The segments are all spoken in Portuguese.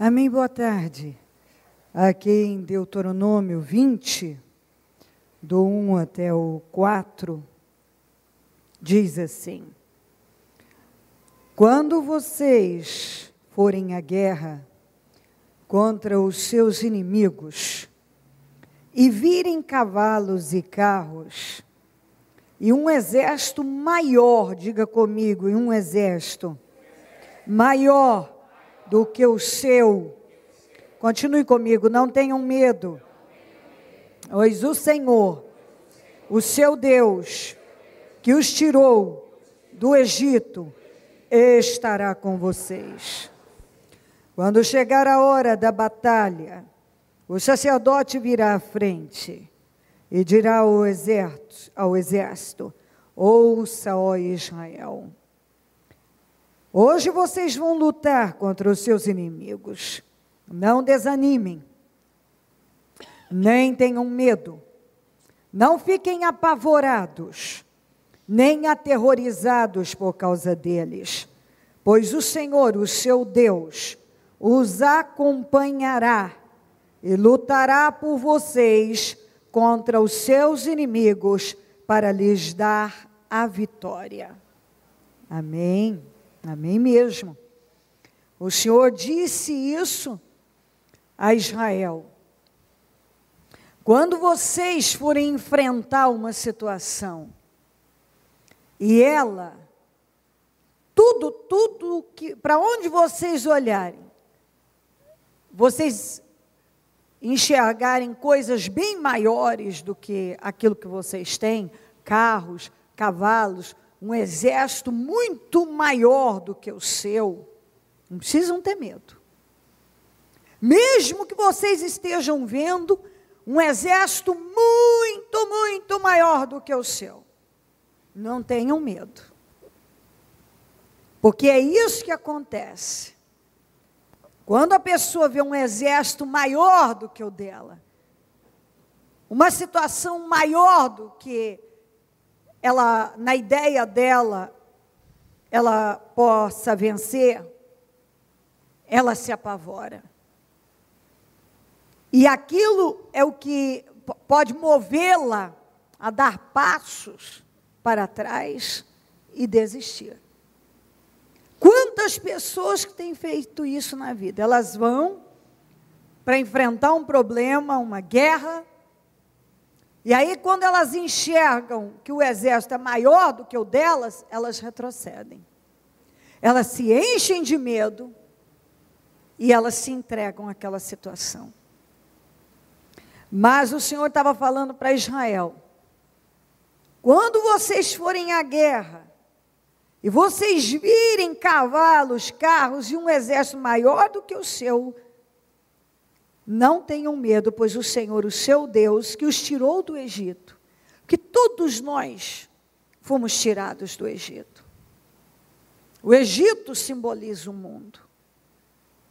Amém, boa tarde. Aqui em Deuteronômio 20, do 1 até o 4, diz assim: quando vocês forem à guerra contra os seus inimigos e virem cavalos e carros e um exército maior, diga comigo, e um exército maior do que o seu, continue comigo, não tenham medo, pois o Senhor, o seu Deus, que os tirou do Egito, estará com vocês. Quando chegar a hora da batalha, o sacerdote virá à frente e dirá ao exército: ouça, ó Israel, hoje vocês vão lutar contra os seus inimigos. Não desanimem, nem tenham medo, não fiquem apavorados, nem aterrorizados por causa deles, pois o Senhor, o seu Deus, os acompanhará e lutará por vocês contra os seus inimigos para lhes dar a vitória. Amém. Amém mesmo. O Senhor disse isso a Israel. Quando vocês forem enfrentar uma situação e tudo que, para onde vocês olharem, vocês enxergarem coisas bem maiores do que aquilo que vocês têm, carros, cavalos, um exército muito maior do que o seu, não precisam ter medo. Mesmo que vocês estejam vendo um exército muito, muito maior do que o seu, não tenham medo. Porque é isso que acontece. Quando a pessoa vê um exército maior do que o dela, uma situação maior do que ela, na ideia dela, ela possa vencer, ela se apavora. E aquilo é o que pode movê-la a dar passos para trás e desistir. Quantas pessoas que têm feito isso na vida? Elas vão para enfrentar um problema, uma guerra, e aí quando elas enxergam que o exército é maior do que o delas, elas retrocedem. Elas se enchem de medo e elas se entregam àquela situação. Mas o Senhor estava falando para Israel: quando vocês forem à guerra, e vocês virem cavalos, carros e um exército maior do que o seu, não tenham medo, pois o Senhor, o seu Deus, que os tirou do Egito, porque todos nós fomos tirados do Egito. O Egito simboliza o mundo.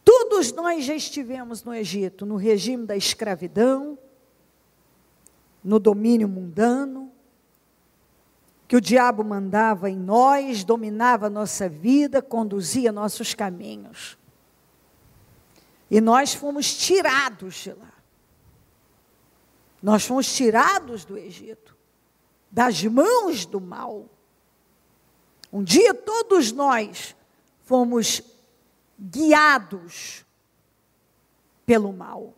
Todos nós já estivemos no Egito, no regime da escravidão, no domínio mundano, que o diabo mandava em nós, dominava a nossa vida, conduzia nossos caminhos. E nós fomos tirados de lá. Nós fomos tirados do Egito, das mãos do mal. Um dia todos nós fomos guiados pelo mal,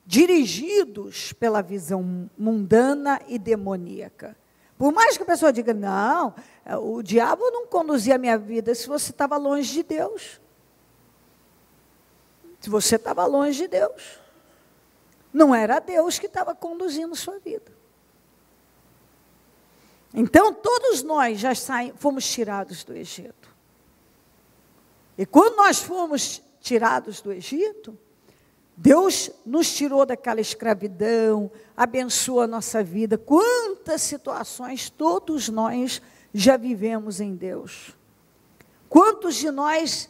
dirigidos pela visão mundana e demoníaca. Por mais que a pessoa diga: não, o diabo não conduzia a minha vida, se você estava longe de Deus. Se você estava longe de Deus, não era Deus que estava conduzindo sua vida. Então, todos nós já fomos tirados do Egito. E quando nós fomos tirados do Egito, Deus nos tirou daquela escravidão, abençoou a nossa vida. Quantas situações todos nós já vivemos em Deus. Quantos de nós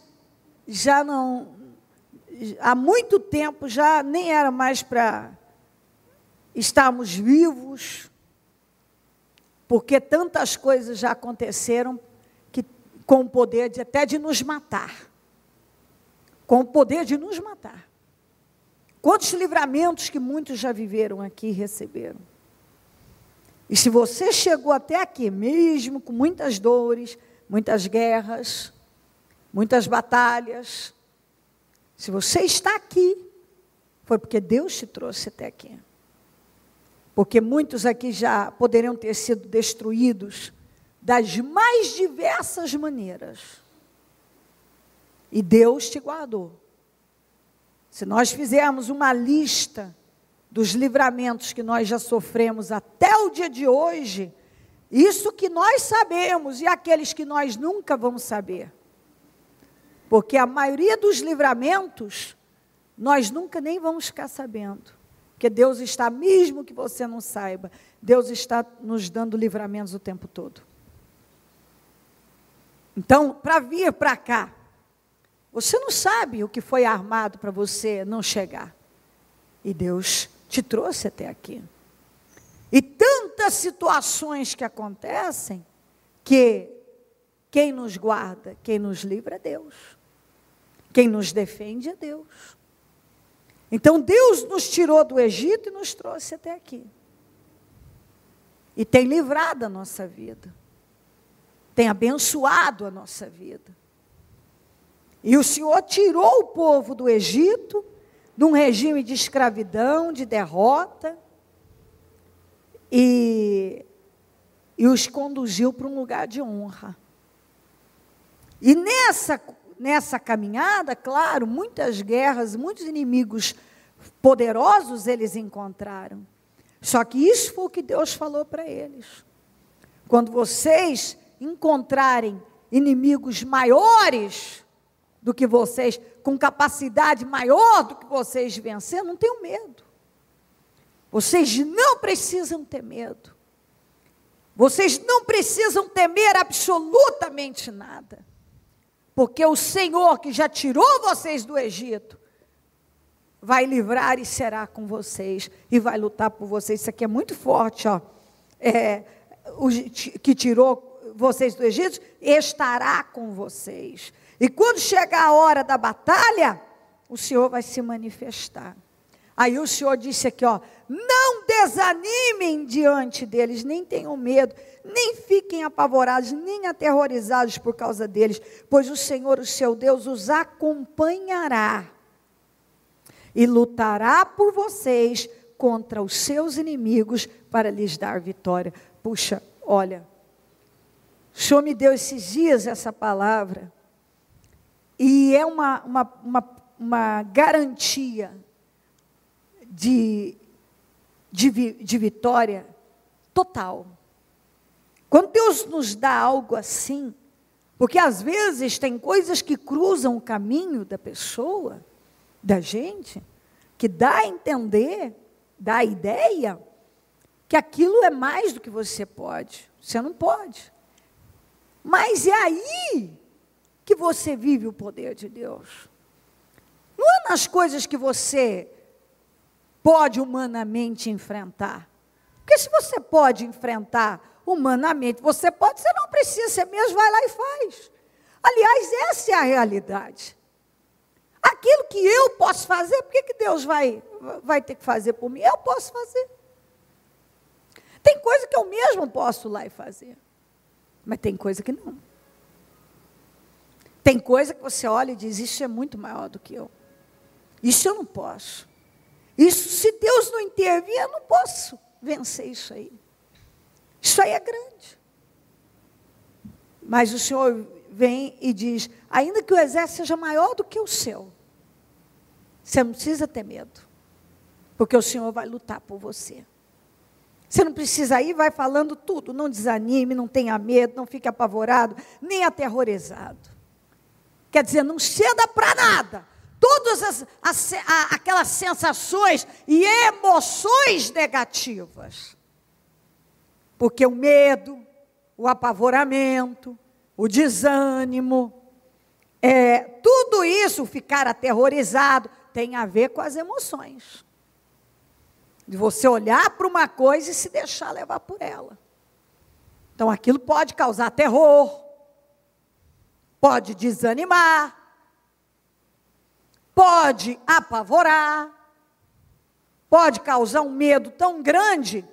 já não, há muito tempo, já nem era mais para estarmos vivos, porque tantas coisas já aconteceram que, com o poder até de nos matar. com o poder de nos matar. Quantos livramentos que muitos já viveram aqui e receberam. E se você chegou até aqui, mesmo com muitas dores, muitas guerras, muitas batalhas, se você está aqui, foi porque Deus te trouxe até aqui. Porque muitos aqui já poderiam ter sido destruídos das mais diversas maneiras. E Deus te guardou. Se nós fizermos uma lista dos livramentos que nós já sofremos até o dia de hoje, isso que nós sabemos e aqueles que nós nunca vamos saber. Porque a maioria dos livramentos, nós nunca nem vamos ficar sabendo. Porque Deus está, mesmo que você não saiba, Deus está nos dando livramentos o tempo todo. Então, para vir para cá, você não sabe o que foi armado para você não chegar. E Deus te trouxe até aqui. E tantas situações que acontecem, que quem nos guarda, quem nos livra é Deus. Quem nos defende é Deus. Então Deus nos tirou do Egito e nos trouxe até aqui. E tem livrado a nossa vida. Tem abençoado a nossa vida. E o Senhor tirou o povo do Egito, de um regime de escravidão, de derrota, e os conduziu para um lugar de honra. E nessa caminhada, claro, muitas guerras, muitos inimigos poderosos eles encontraram. Só que isso foi o que Deus falou para eles. Quando vocês encontrarem inimigos maiores do que vocês, com capacidade maior do que vocês de vencer, não tenham medo. Vocês não precisam ter medo. Vocês não precisam temer absolutamente nada. Porque o Senhor que já tirou vocês do Egito, vai livrar e será com vocês, e vai lutar por vocês. Isso aqui é muito forte, ó. O que tirou vocês do Egito, estará com vocês. E quando chegar a hora da batalha, o Senhor vai se manifestar. Aí o Senhor disse aqui, ó, não desanimem diante deles, nem tenham medo, nem fiquem apavorados, nem aterrorizados por causa deles, pois o Senhor, o seu Deus, os acompanhará e lutará por vocês contra os seus inimigos para lhes dar vitória. Puxa, olha, o Senhor me deu esses dias essa palavra, e é uma garantia de vitória total. Quando Deus nos dá algo assim, porque às vezes tem coisas que cruzam o caminho da pessoa, da gente, que dá a entender, dá a ideia, que aquilo é mais do que você pode. Você não pode. Mas é aí que você vive o poder de Deus. Não é nas coisas que você pode humanamente enfrentar. Porque se você pode enfrentar humanamente, você não precisa, você mesmo vai lá e faz. Aliás, essa é a realidade. Aquilo que eu posso fazer, por que Deus vai ter que fazer por mim? Eu posso fazer. Tem coisa que eu mesmo posso ir lá e fazer. Mas tem coisa que não. Tem coisa que você olha e diz, isso é muito maior do que eu. Isso eu não posso. Isso, se Deus não intervir, eu não posso vencer isso aí. Isso aí é grande. Mas o Senhor vem e diz, ainda que o exército seja maior do que o seu, você não precisa ter medo, porque o Senhor vai lutar por você. Você não precisa ir, vai falando tudo, não desanime, não tenha medo, não fique apavorado, nem aterrorizado. Quer dizer, não ceda para nada. Todas aquelas sensações e emoções negativas. Porque o medo, o apavoramento, o desânimo, tudo isso, ficar aterrorizado, tem a ver com as emoções. De você olhar para uma coisa e se deixar levar por ela. Então aquilo pode causar terror, pode desanimar. pode apavorar, pode causar um medo tão grande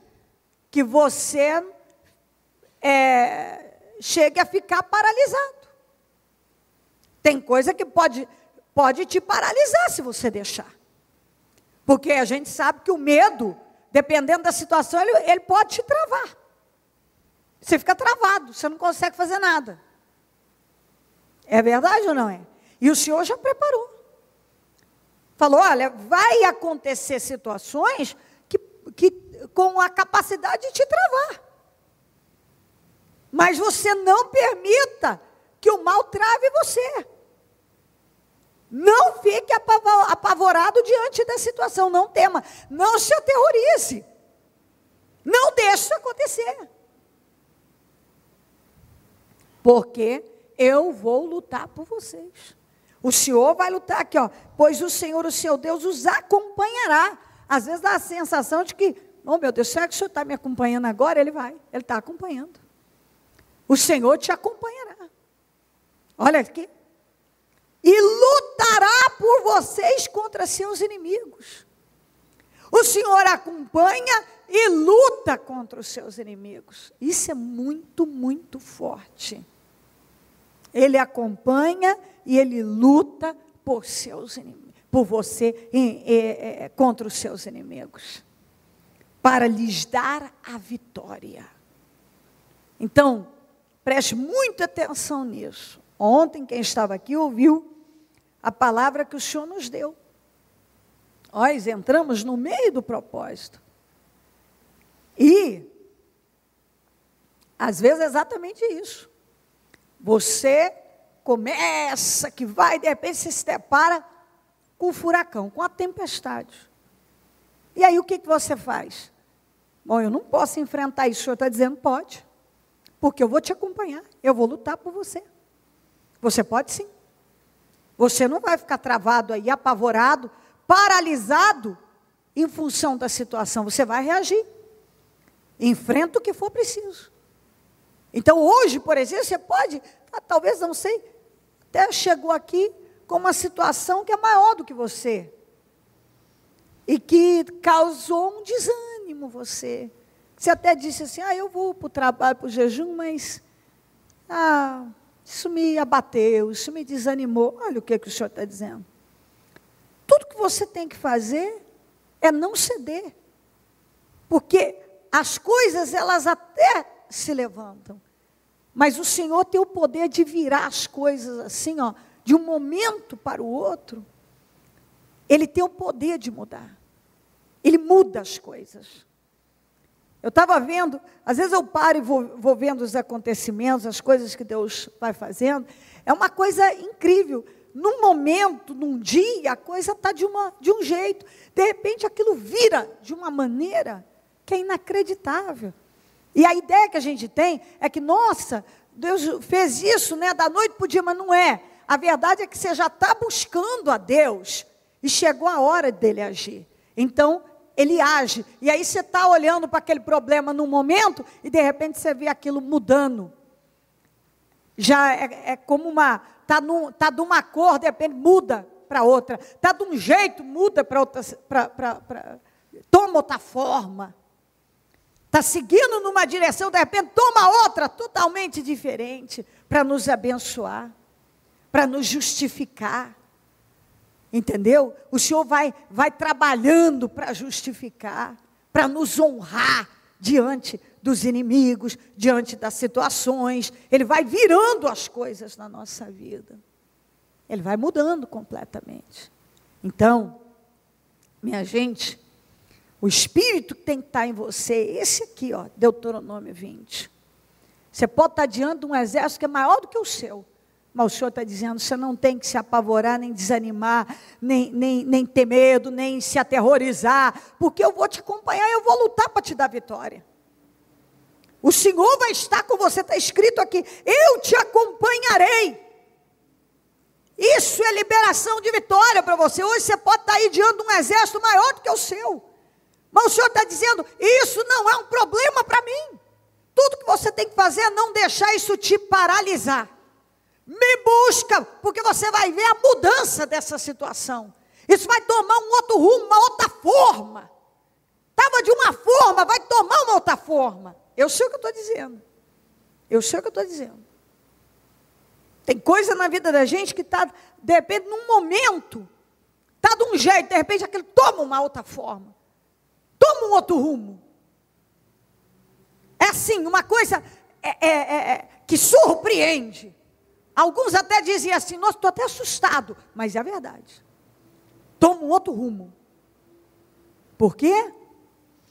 que você chegue a ficar paralisado. Tem coisa que pode te paralisar se você deixar. Porque a gente sabe que o medo, dependendo da situação, ele pode te travar. Você fica travado, você não consegue fazer nada. É verdade ou não é? E o Senhor já preparou. Falou, olha, vai acontecer situações que com a capacidade de te travar. Mas você não permita que o mal trave você. Não fique apavorado diante da situação, não tema, não se aterrorize. Não deixe isso acontecer. Porque eu vou lutar por vocês. O Senhor vai lutar aqui, ó. Pois o Senhor, o seu Deus, os acompanhará. Às vezes dá a sensação de que, oh meu Deus, será que o Senhor está me acompanhando agora? Ele está acompanhando. O Senhor te acompanhará. Olha aqui. E lutará por vocês contra seus inimigos. O Senhor acompanha e luta contra os seus inimigos. Isso é muito, muito forte. Ele acompanha e ele luta por seus inimigos, por você contra os seus inimigos, para lhes dar a vitória. Então, preste muita atenção nisso. Ontem, quem estava aqui ouviu a palavra que o Senhor nos deu. Nós entramos no meio do propósito. E, às vezes, é exatamente isso. Você começa, que vai, de repente, você se depara com o furacão, com a tempestade. E aí, o que você faz? Bom, eu não posso enfrentar isso. O Senhor está dizendo, pode. Porque eu vou te acompanhar, eu vou lutar por você. Você pode sim. Você não vai ficar travado aí, apavorado, paralisado, em função da situação. Você vai reagir. Enfrenta o que for preciso. Então, hoje, por exemplo, você pode, talvez, não sei, até chegou aqui com uma situação que é maior do que você. E que causou um desânimo você. Você até disse assim, eu vou para o trabalho, para o jejum, mas isso me abateu, isso me desanimou. Olha o que o Senhor está dizendo. Tudo que você tem que fazer é não ceder. Porque as coisas, elas até se levantam. Mas o Senhor tem o poder de virar as coisas assim, de um momento para o outro. Ele tem o poder de mudar. Ele muda as coisas. Eu estava vendo, às vezes eu paro e vou vendo os acontecimentos, as coisas que Deus vai fazendo. É uma coisa incrível. Num momento, num dia, a coisa está de um jeito. De repente, aquilo vira de uma maneira que é inacreditável. E a ideia que a gente tem é que, nossa, Deus fez isso, né, da noite para o dia, mas não é. A verdade é que você já está buscando a Deus e chegou a hora dele agir. Então, ele age. E aí você está olhando para aquele problema num momento e de repente você vê aquilo mudando. Já é como está de uma cor, de repente muda para outra. Está de um jeito, muda para outra, toma outra forma. Está seguindo numa direção, de repente toma outra totalmente diferente, para nos abençoar, para nos justificar. Entendeu? O Senhor vai trabalhando para justificar, para nos honrar diante dos inimigos, diante das situações. Ele vai virando as coisas na nossa vida. Ele vai mudando completamente. Então, minha gente, o Espírito que tem que estar em você, esse aqui, Deuteronômio 20. Você pode estar diante de um exército que é maior do que o seu. Mas o Senhor está dizendo, você não tem que se apavorar, nem desanimar, nem ter medo, nem se aterrorizar, porque eu vou te acompanhar e eu vou lutar para te dar vitória. O Senhor vai estar com você, está escrito aqui, eu te acompanharei. Isso é liberação de vitória para você. Hoje você pode estar aí diante de um exército maior do que o seu. Mas o Senhor está dizendo, isso não é um problema para mim. Tudo que você tem que fazer é não deixar isso te paralisar. Me busca, porque você vai ver a mudança dessa situação. Isso vai tomar um outro rumo, uma outra forma. Estava de uma forma, vai tomar uma outra forma. Eu sei o que eu estou dizendo. Eu sei o que eu estou dizendo. Tem coisa na vida da gente que está, de repente, num momento, está de um jeito, de repente aquilo toma uma outra forma. Toma um outro rumo. É assim, uma coisa que surpreende. Alguns até dizem assim, nossa, estou até assustado. Mas é a verdade. Toma um outro rumo. Por quê?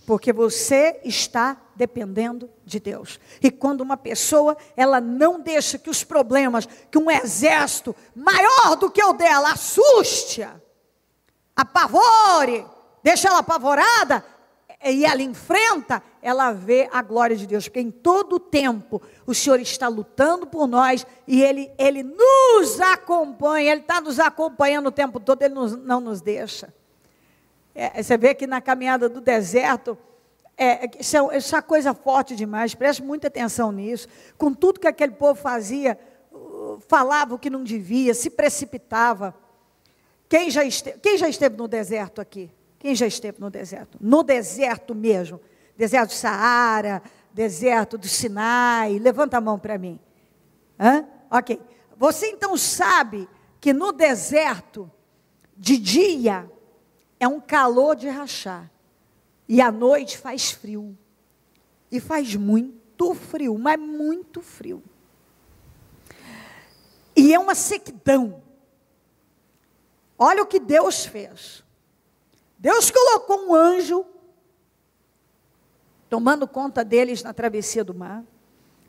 Porque você está dependendo de Deus. E quando uma pessoa, ela não deixa que os problemas, que um exército maior do que o dela assuste-a, apavore, deixa ela apavorada, e ela enfrenta, ela vê a glória de Deus. Porque em todo o tempo, o Senhor está lutando por nós, e Ele nos acompanha, Ele está nos acompanhando o tempo todo, Ele não nos deixa. Você vê que na caminhada do deserto, isso é coisa forte demais, preste muita atenção nisso. Com tudo que aquele povo fazia, falava o que não devia, se precipitava. Quem já esteve no deserto aqui? Quem já esteve no deserto? No deserto mesmo. Deserto do Saara, deserto do Sinai. Levanta a mão para mim. Ok. Você então sabe que no deserto, de dia, é um calor de rachar. E à noite faz frio. E faz muito frio, mas muito frio. E é uma sequidão. Olha o que Deus fez. Deus colocou um anjo, tomando conta deles na travessia do mar.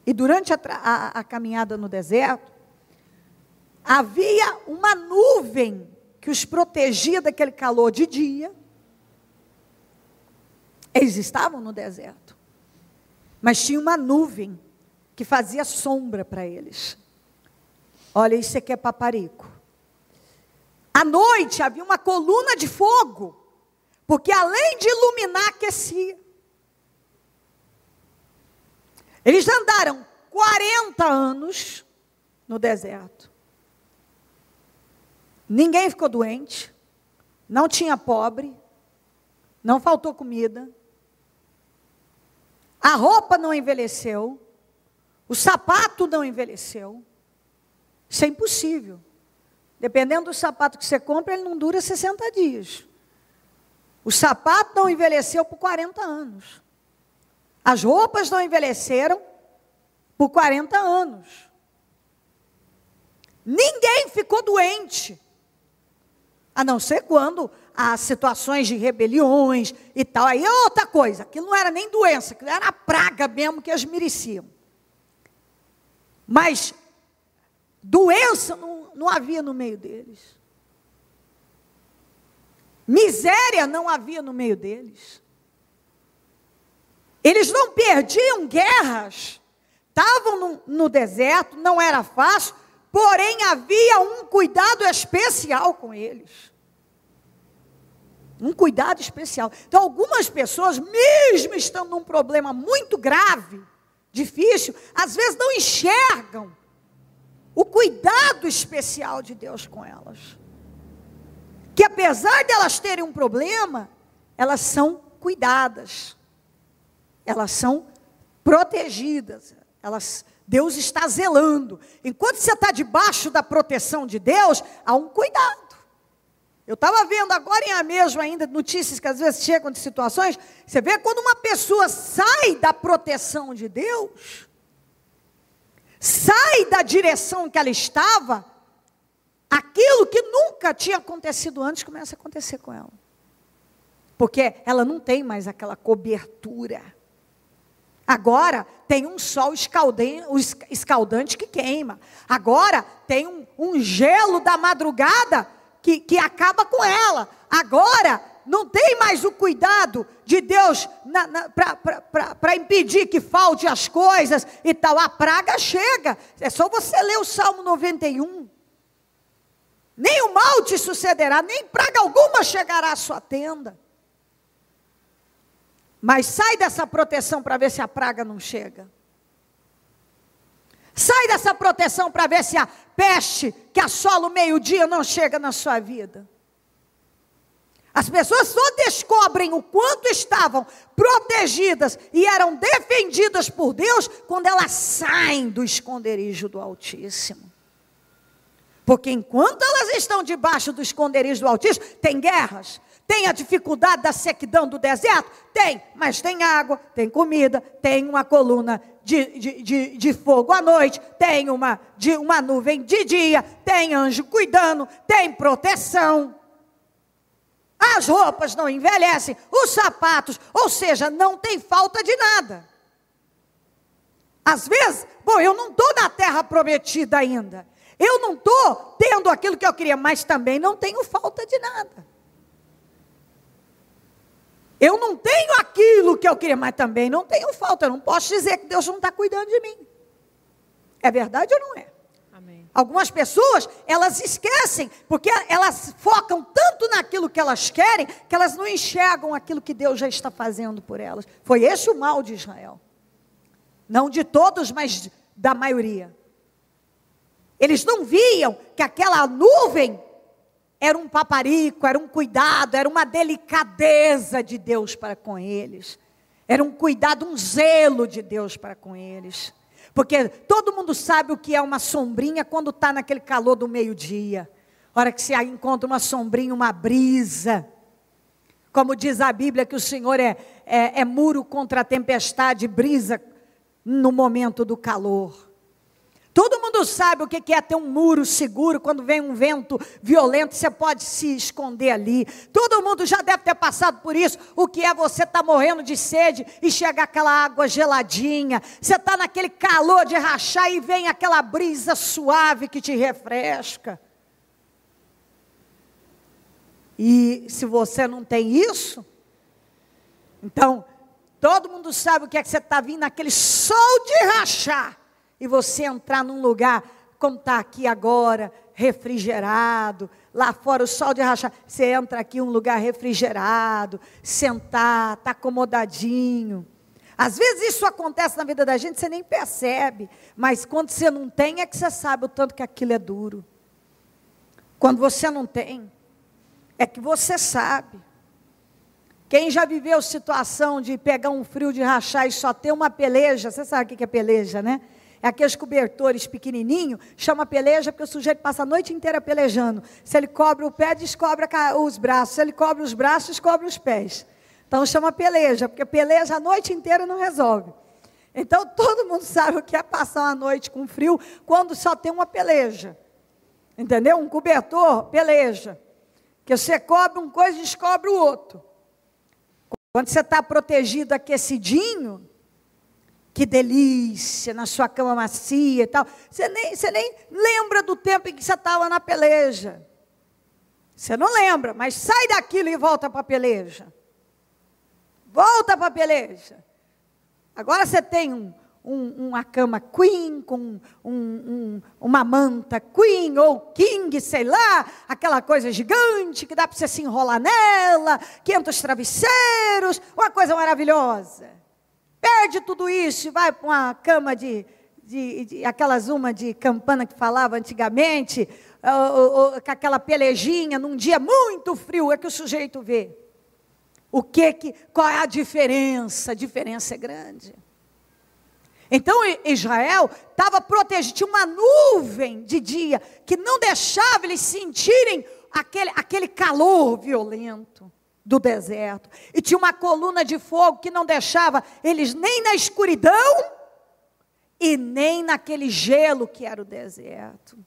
E durante a caminhada no deserto, havia uma nuvem que os protegia daquele calor de dia. Eles estavam no deserto, mas tinha uma nuvem que fazia sombra para eles. Olha, isso aqui é paparico. À noite havia uma coluna de fogo, porque além de iluminar, aquecia. Eles andaram 40 anos no deserto. Ninguém ficou doente, não tinha pobre, não faltou comida, a roupa não envelheceu, o sapato não envelheceu. Isso é impossível. Dependendo do sapato que você compra, ele não dura 60 dias. O sapato não envelheceu por 40 anos. As roupas não envelheceram por 40 anos. Ninguém ficou doente. A não ser quando há situações de rebeliões e tal. Aí é outra coisa. Aquilo não era nem doença, aquilo era a praga mesmo que eles mereciam. Mas doença não havia no meio deles. Miséria não havia no meio deles. Eles não perdiam guerras. Estavam no deserto, não era fácil, porém havia um cuidado especial com eles. Um cuidado especial. Então algumas pessoas, mesmo estando num problema muito grave, difícil, às vezes não enxergam o cuidado especial de Deus com elas. Que apesar de elas terem um problema, elas são cuidadas. Elas são protegidas. Deus está zelando. Enquanto você está debaixo da proteção de Deus, há um cuidado. Eu estava vendo agora mesmo ainda notícias que às vezes chegam de situações. Você vê quando uma pessoa sai da proteção de Deus, sai da direção que ela estava, aquilo que nunca tinha acontecido antes começa a acontecer com ela. Porque ela não tem mais aquela cobertura. Agora tem um sol escaldante que queima. Agora tem um gelo da madrugada que acaba com ela. Agora não tem mais o cuidado de Deus para impedir que falte as coisas e tal. A praga chega. É só você ler o Salmo 91. Nem o mal te sucederá, nem praga alguma chegará à sua tenda. Mas sai dessa proteção para ver se a praga não chega. Sai dessa proteção para ver se a peste que assola o meio-dia não chega na sua vida. As pessoas só descobrem o quanto estavam protegidas e eram defendidas por Deus quando elas saem do esconderijo do Altíssimo. Porque enquanto elas estão debaixo do esconderijo do Altíssimo, tem guerras, tem a dificuldade da sequidão do deserto? Tem, mas tem água, tem comida, tem uma coluna de fogo à noite, tem uma nuvem de dia, tem anjo cuidando, tem proteção. As roupas não envelhecem, os sapatos, ou seja, não tem falta de nada. Às vezes, eu não estou na terra prometida ainda. Eu não estou tendo aquilo que eu queria, mas também não tenho falta de nada. Eu não tenho aquilo que eu queria, mas também não tenho falta. Eu não posso dizer que Deus não está cuidando de mim. É verdade ou não é? Amém. Algumas pessoas, elas esquecem, porque elas focam tanto naquilo que elas querem, que elas não enxergam aquilo que Deus já está fazendo por elas. Foi esse o mal de Israel. Não de todos, mas da maioria. Eles não viam que aquela nuvem era um paparico, era um cuidado, era uma delicadeza de Deus para com eles. Era um cuidado, um zelo de Deus para com eles. Porque todo mundo sabe o que é uma sombrinha quando está naquele calor do meio-dia. A hora que se encontra uma sombrinha, uma brisa. Como diz a Bíblia que o Senhor é muro contra a tempestade, brisa no momento do calor. Todo mundo sabe o que é ter um muro seguro, quando vem um vento violento, você pode se esconder ali. Todo mundo já deve ter passado por isso, o que é você estar morrendo de sede e chegar aquela água geladinha. Você está naquele calor de rachar e vem aquela brisa suave que te refresca. E se você não tem isso, então, todo mundo sabe o que é que você está vindo naquele sol de rachar. E você entrar num lugar, como está aqui agora, refrigerado, lá fora o sol de rachar, você entra aqui em um lugar refrigerado, sentar, está acomodadinho. Às vezes isso acontece na vida da gente, você nem percebe, mas quando você não tem, é que você sabe o tanto que aquilo é duro. Quando você não tem, é que você sabe. Quem já viveu situação de pegar um frio de rachar e só ter uma peleja, você sabe o que é peleja, né? É aqueles cobertores pequenininhos, chama peleja porque o sujeito passa a noite inteira pelejando. Se ele cobre o pé, descobre os braços. Se ele cobre os braços, descobre os pés. Então chama peleja, porque peleja a noite inteira não resolve. Então todo mundo sabe o que é passar uma noite com frio quando só tem uma peleja. Entendeu? Um cobertor, peleja. Que você cobre uma coisa e descobre o outro. Quando você está protegido, aquecidinho, que delícia, na sua cama macia e tal. Você nem lembra do tempo em que você estava na peleja. Você não lembra, mas sai daquilo e volta para a peleja. Volta para a peleja. Agora você tem uma cama queen, com uma manta queen ou king, sei lá, aquela coisa gigante que dá para você se enrolar nela, 500 travesseiros, uma coisa maravilhosa. Perde tudo isso e vai para uma cama aquelas de campana que falava antigamente, com aquela pelejinha, num dia muito frio, é que o sujeito vê. Qual é a diferença? A diferença é grande. Então Israel estava protegido, tinha uma nuvem de dia, que não deixava eles sentirem aquele calor violento do deserto, e tinha uma coluna de fogo que não deixava eles nem na escuridão e nem naquele gelo que era o deserto.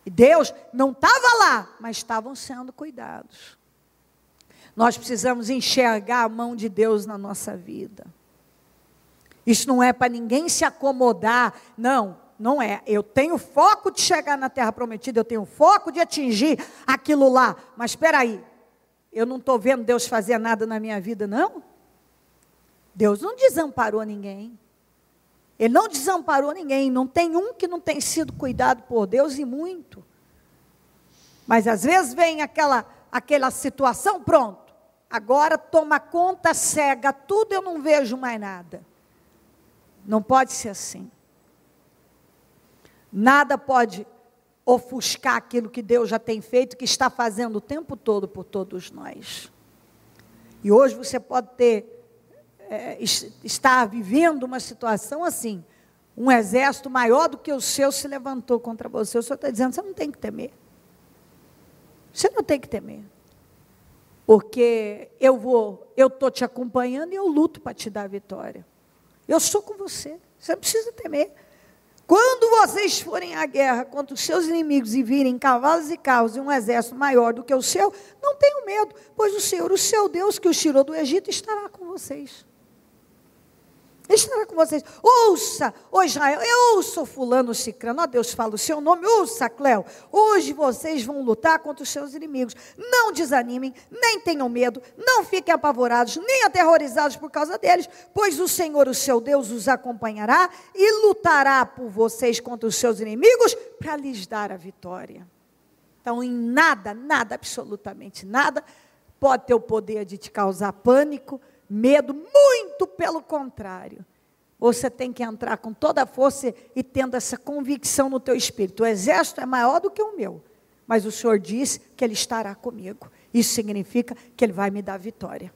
E Deus não estava lá, mas estavam sendo cuidados. Nós precisamos enxergar a mão de Deus na nossa vida. Isso não é para ninguém se acomodar, não é. Eu tenho foco de chegar na terra prometida, eu tenho foco de atingir aquilo lá, mas espera aí. Eu não estou vendo Deus fazer nada na minha vida, não? Deus não desamparou ninguém. Ele não desamparou ninguém. Não tem um que não tem sido cuidado por Deus e muito. Mas às vezes vem aquela situação, pronto. Agora toma conta, cega tudo, eu não vejo mais nada. Não pode ser assim. Nada pode ofuscar aquilo que Deus já tem feito, que está fazendo o tempo todo por todos nós. E hoje você pode estar vivendo uma situação assim, um exército maior do que o seu se levantou contra você. O Senhor está dizendo, você não tem que temer. Você não tem que temer. Porque eu estou te acompanhando e eu luto para te dar a vitória. Eu sou com você, você não precisa temer. Quando vocês forem à guerra contra os seus inimigos e virem cavalos e carros e um exército maior do que o seu, não tenham medo, pois o Senhor, o seu Deus, que os tirou do Egito, estará com vocês. Estará com vocês. Ouça, ô Israel, eu ouço fulano cicrano, ó Deus fala o seu nome, ouça Cleo, hoje vocês vão lutar contra os seus inimigos, não desanimem, nem tenham medo, não fiquem apavorados, nem aterrorizados por causa deles, pois o Senhor, o seu Deus, os acompanhará e lutará por vocês contra os seus inimigos, para lhes dar a vitória. Então em nada, absolutamente nada, pode ter o poder de te causar pânico, medo, muito pelo contrário. Você tem que entrar com toda a força e tendo essa convicção no teu espírito. O exército é maior do que o meu, mas o Senhor disse que Ele estará comigo. Isso significa que Ele vai me dar vitória.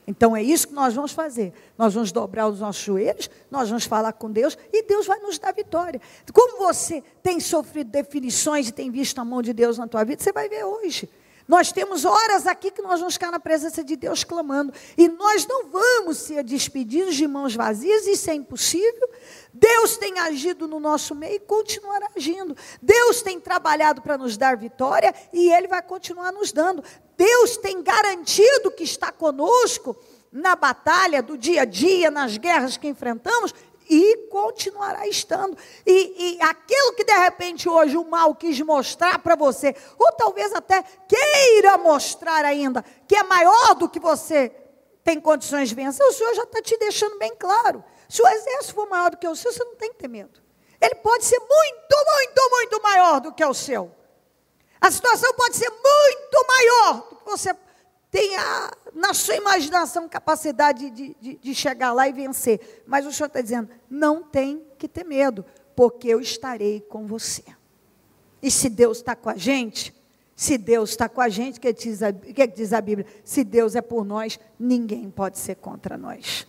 Então é isso que nós vamos fazer. Nós vamos dobrar os nossos joelhos, nós vamos falar com Deus e Deus vai nos dar vitória. Como você tem sofrido definições e tem visto a mão de Deus na tua vida, você vai ver hoje. Nós temos horas aqui que nós vamos ficar na presença de Deus clamando. E nós não vamos ser despedidos de mãos vazias, isso é impossível. Deus tem agido no nosso meio e continuará agindo. Deus tem trabalhado para nos dar vitória e Ele vai continuar nos dando. Deus tem garantido que está conosco na batalha do dia a dia, nas guerras que enfrentamos, e continuará estando. E aquilo que de repente hoje o mal quis mostrar para você, ou talvez até queira mostrar ainda, que é maior do que você tem condições de vencer, o Senhor já está te deixando bem claro. Se o exército for maior do que o seu, você não tem que ter medo. Ele pode ser muito maior do que o seu. A situação pode ser muito maior do que você tenha na sua imaginação capacidade de chegar lá e vencer. Mas o Senhor está dizendo, não tem que ter medo, porque eu estarei com você. E se Deus está com a gente, o que diz a Bíblia? Se Deus é por nós, ninguém pode ser contra nós.